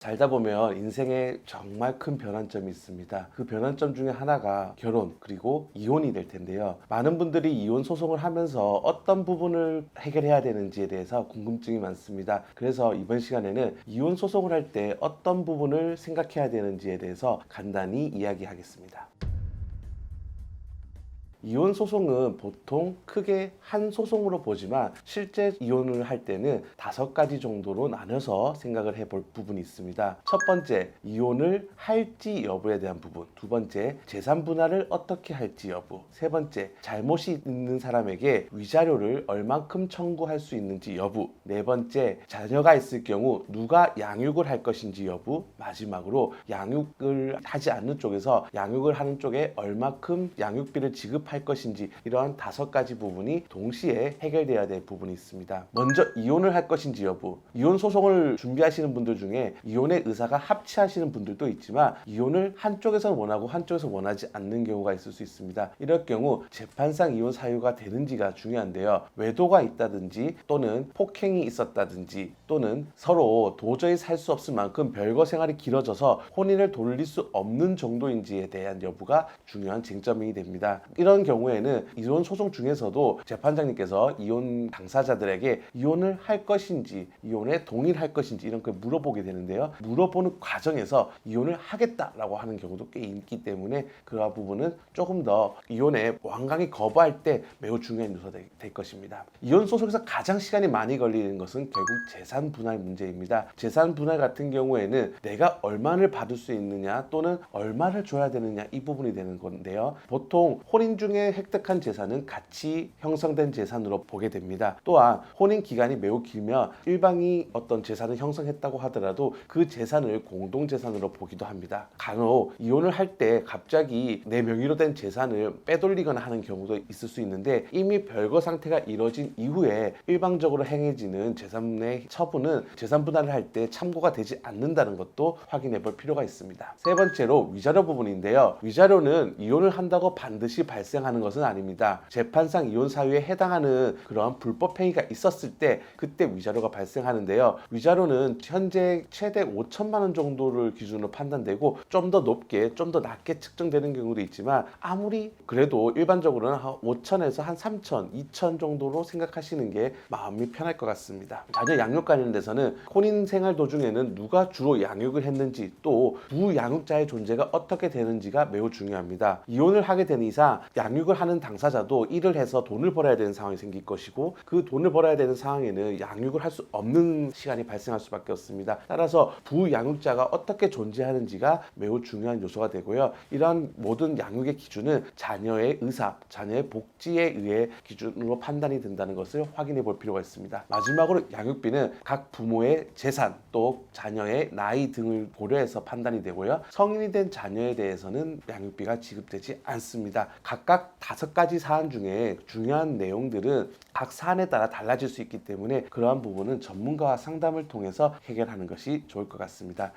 살다 보면 인생에 정말 큰 변환점이 있습니다. 그 변환점 중에 하나가 결혼 그리고 이혼이 될 텐데요. 많은 분들이 이혼 소송을 하면서 어떤 부분을 해결해야 되는지에 대해서 궁금증이 많습니다. 그래서 이번 시간에는 이혼 소송을 할 때 어떤 부분을 생각해야 되는지에 대해서 간단히 이야기하겠습니다. 이혼 소송은 보통 크게 한 소송으로 보지만 실제 이혼을 할 때는 5가지 정도로 나눠서 생각을 해볼 부분이 있습니다. 첫 번째, 이혼을 할지 여부에 대한 부분. 두 번째, 재산 분할을 어떻게 할지 여부. 세 번째, 잘못이 있는 사람에게 위자료를 얼만큼 청구할 수 있는지 여부. 네 번째, 자녀가 있을 경우 누가 양육을 할 것인지 여부. 마지막으로 양육을 하지 않는 쪽에서 양육을 하는 쪽에 얼만큼 양육비를 지급할 것인지, 이러한 5가지 부분이 동시에 해결돼야 될 부분이 있습니다. 먼저 이혼을 할 것인지 여부. 이혼 소송을 준비하시는 분들 중에 이혼의 의사가 합치하시는 분들도 있지만 이혼을 한쪽에서 원하고 한쪽에서 원하지 않는 경우가 있을 수 있습니다. 이럴 경우 재판상 이혼 사유가 되는지가 중요한데요. 외도가 있다든지 또는 폭행이 있었다든지 또는 서로 도저히 살 수 없을 만큼 별거 생활이 길어져서 혼인을 돌릴 수 없는 정도인지에 대한 여부가 중요한 쟁점이 됩니다. 이런 경우에는 이혼 소송 중에서도 재판장님께서 이혼 당사자들에게 이혼을 할 것인지 이혼에 동의할 것인지 이런 걸 물어보게 되는데요. 물어보는 과정에서 이혼을 하겠다라고 하는 경우도 꽤 있기 때문에 그러한 부분은 조금 더 이혼에 완강히 거부할 때 매우 중요한 요소가 될 것입니다. 이혼 소송에서 가장 시간이 많이 걸리는 것은 결국 재산 분할 문제입니다. 재산 분할 같은 경우에는 내가 얼마를 받을 수 있느냐 또는 얼마를 줘야 되느냐, 이 부분이 되는 건데요. 보통 혼인 중에 획득한 재산은 같이 형성된 재산으로 보게 됩니다. 또한 혼인 기간이 매우 길면 일방이 어떤 재산을 형성했다고 하더라도 그 재산을 공동 재산으로 보기도 합니다. 간혹 이혼을 할 때 갑자기 내 명의로 된 재산을 빼돌리거나 하는 경우도 있을 수 있는데, 이미 별거 상태가 이뤄진 이후에 일방적으로 행해지는 재산의 처분은 재산 분할을 할 때 참고가 되지 않는다는 것도 확인해 볼 필요가 있습니다. 세 번째로 위자료 부분인데요. 위자료는 이혼을 한다고 반드시 발생하는 것은 아닙니다. 재판상 이혼 사유에 해당하는 그러한 불법 행위가 있었을 때 그때 위자료가 발생하는데요. 위자료는 현재 최대 5천만 원 정도를 기준으로 판단되고 좀 더 높게 좀 더 낮게 측정되는 경우도 있지만, 아무리 그래도 일반적으로는 한 5천에서 한 3천, 2천 정도로 생각하시는 게 마음이 편할 것 같습니다. 자녀 양육 관련돼서는 혼인 생활 도중에는 누가 주로 양육을 했는지 또 부양육자의 존재가 어떻게 되는지가 매우 중요합니다. 이혼을 하게 된 이상 양육을 하는 당사자도 일을 해서 돈을 벌어야 되는 상황이 생길 것이고, 그 돈을 벌어야 되는 상황에는 양육을 할 수 없는 시간이 발생할 수밖에 없습니다. 따라서 부양육자가 어떻게 존재하는지가 매우 중요한 요소가 되고요. 이러한 모든 양육의 기준은 자녀의 의사, 자녀의 복지에 의해 기준으로 판단이 된다는 것을 확인해 볼 필요가 있습니다. 마지막으로 양육비는 각 부모의 재산 또 자녀의 나이 등을 고려해서 판단이 되고요. 성인이 된 자녀에 대해서는 양육비가 지급되지 않습니다. 각각 5가지 사안 중에 중요한 내용들은 각 사안에 따라 달라질 수 있기 때문에 그러한 부분은 전문가와 상담을 통해서 해결하는 것이 좋을 것 같습니다.